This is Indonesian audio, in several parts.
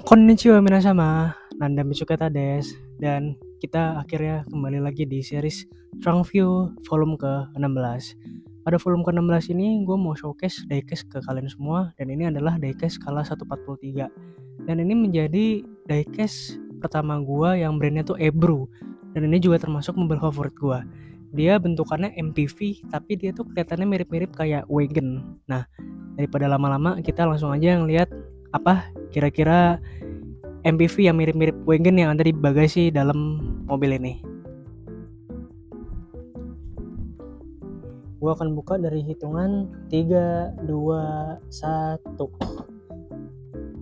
Konnichiwa minasama, Nanda Mitsukata des, dan kita akhirnya kembali lagi di series Trunk View volume ke-16. Pada volume ke-16 ini gue mau showcase diecast ke kalian semua, dan ini adalah diecast skala 143. Dan ini menjadi diecast pertama gue yang brandnya tuh Ebru, dan ini juga termasuk mobil favorit gue. Dia bentukannya MPV, tapi dia tuh kelihatannya mirip-mirip kayak wagon. Nah, daripada lama-lama kita langsung aja ngeliat apa kira-kira MPV yang mirip-mirip wagon yang ada di bagasi dalam mobil ini. Gua akan buka dari hitungan 3, 2, 1.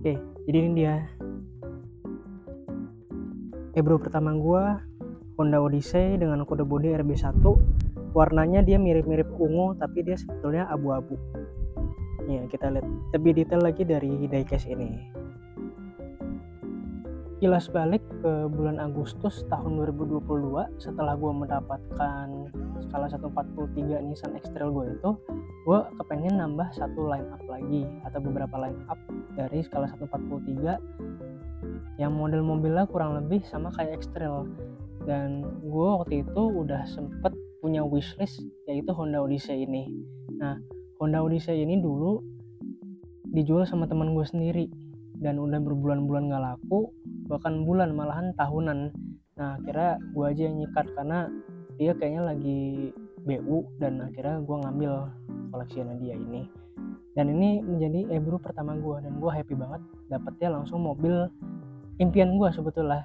Oke, jadi ini dia Ebro pertama gua, Honda Odyssey dengan kode bodi RB1. Warnanya dia mirip-mirip ungu, tapi dia sebetulnya abu-abu. Ya, kita lihat lebih detail lagi dari diecast ini. Kilas balik ke bulan Agustus tahun 2022, setelah gue mendapatkan skala 143 Nissan X-Trail gue itu, gue kepengen nambah satu line up lagi atau beberapa line up dari skala 143 yang model mobilnya kurang lebih sama kayak X-Trail. Dan gue waktu itu udah sempet punya wishlist, yaitu Honda Odyssey ini. Nah, Honda Odyssey ini dulu dijual sama teman gue sendiri dan udah berbulan-bulan gak laku, bahkan bulan malahan tahunan. Nah, akhirnya gue aja yang nyikat karena dia kayaknya lagi BU, dan akhirnya gue ngambil koleksinya dia ini. Dan ini menjadi Ebru pertama gue, dan gue happy banget dapetnya langsung mobil impian gue sebetulnya.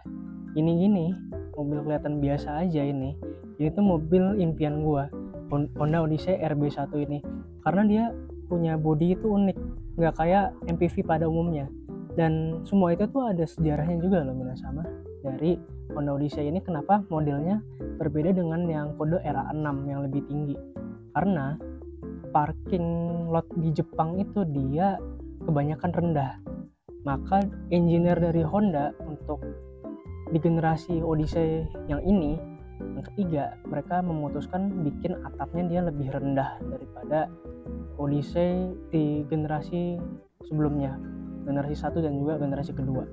Gini mobil kelihatan biasa aja ini tuh mobil impian gue, Honda Odyssey RB1 ini, karena dia punya bodi itu unik, nggak kayak MPV pada umumnya. Dan semua itu tuh ada sejarahnya juga loh minasama. Dari Honda Odyssey ini kenapa modelnya berbeda dengan yang kode RA6 yang lebih tinggi, karena parking lot di Jepang itu dia kebanyakan rendah. Maka engineer dari Honda untuk di generasi Odyssey yang ini, yang ketiga, mereka memutuskan bikin atapnya dia lebih rendah daripada Odyssey di generasi sebelumnya, generasi 1 dan juga generasi kedua.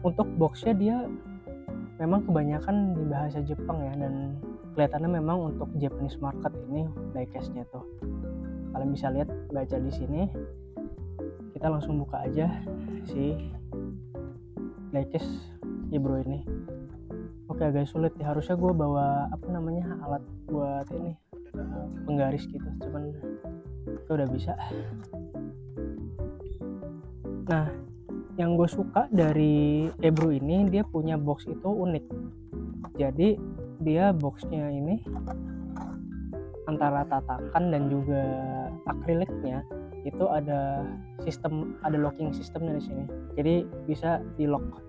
Untuk boxnya dia memang kebanyakan di bahasa Jepang ya, dan kelihatannya memang untuk Japanese market ini diecastnya tuh. Kalian bisa lihat, baca di sini. Kita langsung buka aja si diecast Ebro ini. Oke, agak sulit ya, harusnya gue bawa alat buat ini penggaris gitu, cuman gue udah bisa. Nah, yang gue suka dari Ebro ini, dia punya box itu unik. Jadi dia boxnya ini antara tatakan dan juga akriliknya itu ada locking sistemnya di sini. Jadi bisa di lock.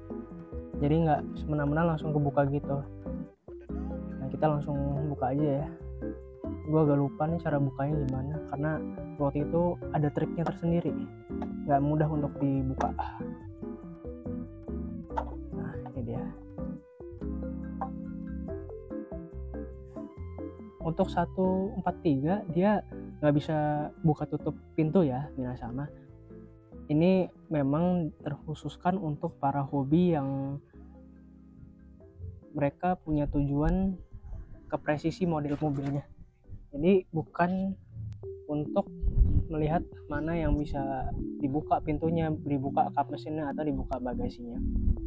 Jadi nggak semena-mena langsung kebuka gitu. Nah, kita langsung buka aja ya. Gue agak lupa nih cara bukanya gimana, karena waktu itu ada triknya tersendiri, nggak mudah untuk dibuka. Nah, ini dia. Untuk 143 dia nggak bisa buka tutup pintu ya minasama. Ini memang terkhususkan untuk para hobi yang mereka punya tujuan ke presisi model mobilnya. Jadi bukan untuk melihat mana yang bisa dibuka pintunya, dibuka kap mesinnya, atau dibuka bagasinya.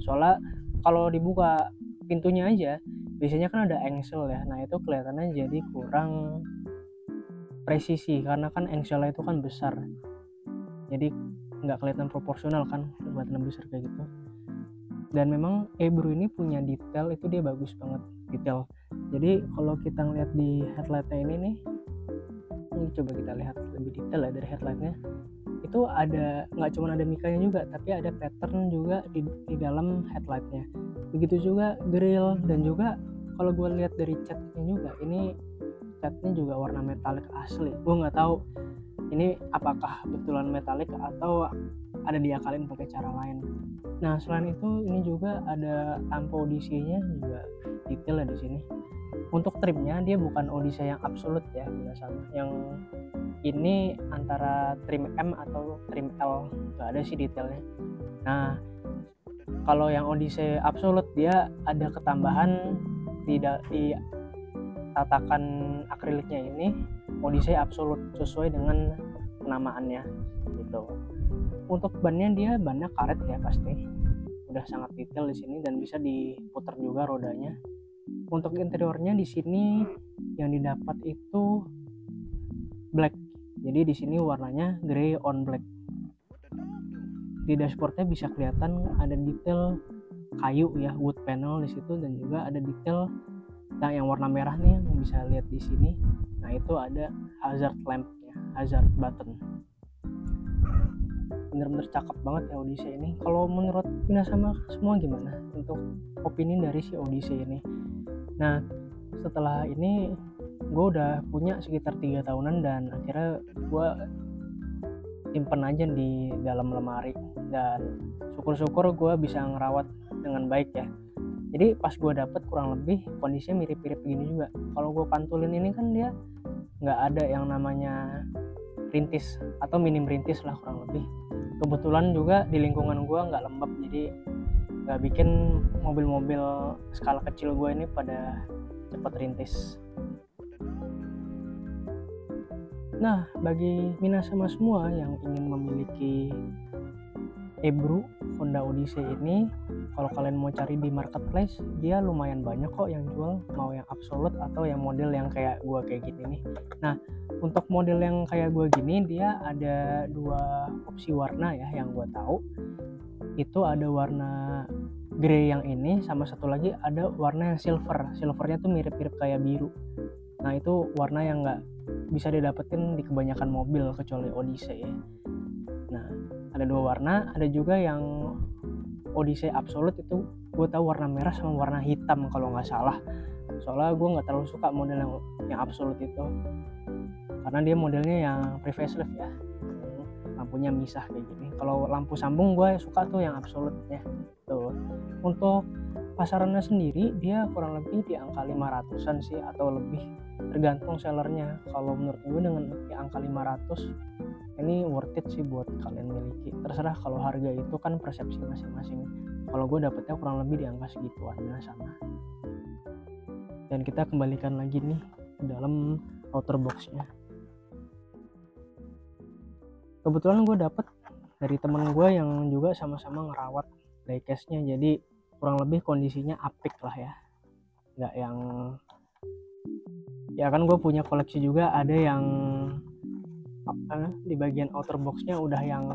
Soalnya kalau dibuka pintunya aja biasanya kan ada engsel ya. Nah, itu kelihatannya jadi kurang presisi, karena kan engselnya itu kan besar, jadi nggak kelihatan proporsional kan, kelihatan besar kayak gitu. Dan memang Ebro ini punya detail, itu dia bagus banget detail. Jadi kalau kita ngeliat di headlightnya ini coba kita lihat lebih detail ya dari headlightnya. Itu ada, nggak cuma ada mikanya juga, tapi ada pattern juga di dalam headlightnya. Begitu juga grill, dan juga kalau gue lihat dari catnya juga, ini catnya juga warna metalik asli. Gue nggak tahu ini apakah betulan metalik atau ada diakalin pakai cara lain. Nah, selain itu ini juga ada tampo Odyssey-nya juga detail ya di sini. Untuk trimnya dia bukan Odyssey yang absolut ya, sama yang ini antara trim M atau trim L, nggak ada sih detailnya. Nah, kalau yang Odyssey Absolute dia ada ketambahan tidak di tatakan akriliknya ini Odyssey Absolute sesuai dengan penamaannya gitu. Untuk bannya dia bannya karet ya pasti, udah sangat detail di sini dan bisa diputar juga rodanya. Untuk interiornya di sini yang didapat itu black, jadi di sini warnanya grey on black. Di dashboardnya bisa kelihatan ada detail kayu ya, wood panel di situ, dan juga ada detail yang warna merah nih yang bisa lihat di sini. Nah itu ada hazard lamp ya, hazard button. Bener-bener cakep banget ya Odyssey ini. Kalau menurut Minasama semua gimana untuk opini dari si Odyssey ini? Nah setelah ini gue udah punya sekitar 3 tahunan dan akhirnya gue simpen aja di dalam lemari, dan syukur-syukur gue bisa ngerawat dengan baik ya. Jadi pas gue dapet kurang lebih kondisinya mirip-mirip begini juga. Kalau gue pantulin ini kan dia nggak ada yang namanya rintis atau minim rintis lah kurang lebih. Kebetulan juga di lingkungan gue nggak lembab, jadi nggak bikin mobil-mobil skala kecil gue ini pada cepet rintis. Nah, bagi Minasama semua yang ingin memiliki Ebru Honda Odyssey ini, kalau kalian mau cari di marketplace, dia lumayan banyak kok yang jual, mau yang Absolute atau yang model yang kayak gua kayak gini nih. Nah, untuk model yang kayak gua gini, dia ada 2 opsi warna ya yang gua tahu. Itu ada warna grey yang ini, sama satu lagi ada warna yang silver. Silvernya tuh mirip-mirip kayak biru. Nah, itu warna yang nggak bisa didapetin di kebanyakan mobil kecuali Odyssey ya. Nah, ada 2 warna, ada juga yang Odyssey Absolute itu gue tahu warna merah sama warna hitam kalau nggak salah. Soalnya gue nggak terlalu suka model yang Absolute itu, karena dia modelnya yang pre-facelift ya, lampunya misah kayak gini. Kalau lampu sambung gue suka tuh yang Absolute ya. Tuh. Untuk pasarannya sendiri dia kurang lebih di angka 500-an sih atau lebih, tergantung sellernya. Kalau menurut gue dengan di angka 500 ini worth it sih buat kalian miliki. Terserah, kalau harga itu kan persepsi masing-masing. Kalau gue dapetnya kurang lebih di angka segituan sama. Dan kita kembalikan lagi nih ke dalam outer box-nya. Kebetulan gue dapet dari teman gue yang juga sama-sama ngerawat diecast-nya, jadi kurang lebih kondisinya apik lah ya, nggak yang ya kan gue punya koleksi juga, ada yang di bagian outer box-nya udah yang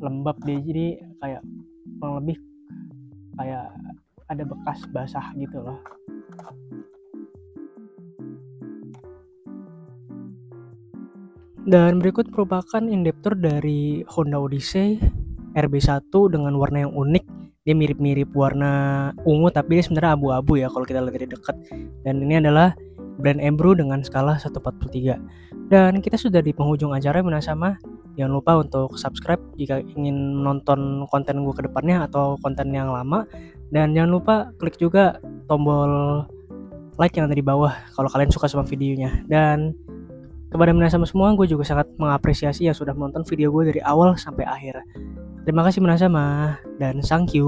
lembab deh, jadi kayak kurang lebih kayak ada bekas basah gitu loh. Dan berikut merupakan induktor dari Honda Odyssey RB1 dengan warna yang unik. Dia mirip-mirip warna ungu tapi dia sebenarnya abu-abu ya kalau kita lihat dari dekat. Dan ini adalah brand Ebru dengan skala 1/43. Dan kita sudah di penghujung acara Minasama. Jangan lupa untuk subscribe jika ingin menonton konten gue ke depannya atau konten yang lama. Dan jangan lupa klik juga tombol like yang ada di bawah kalau kalian suka sama videonya. Dan kepada Minasama semua, gue juga sangat mengapresiasi yang sudah menonton video gue dari awal sampai akhir. Terima kasih Minasama, dan thank you.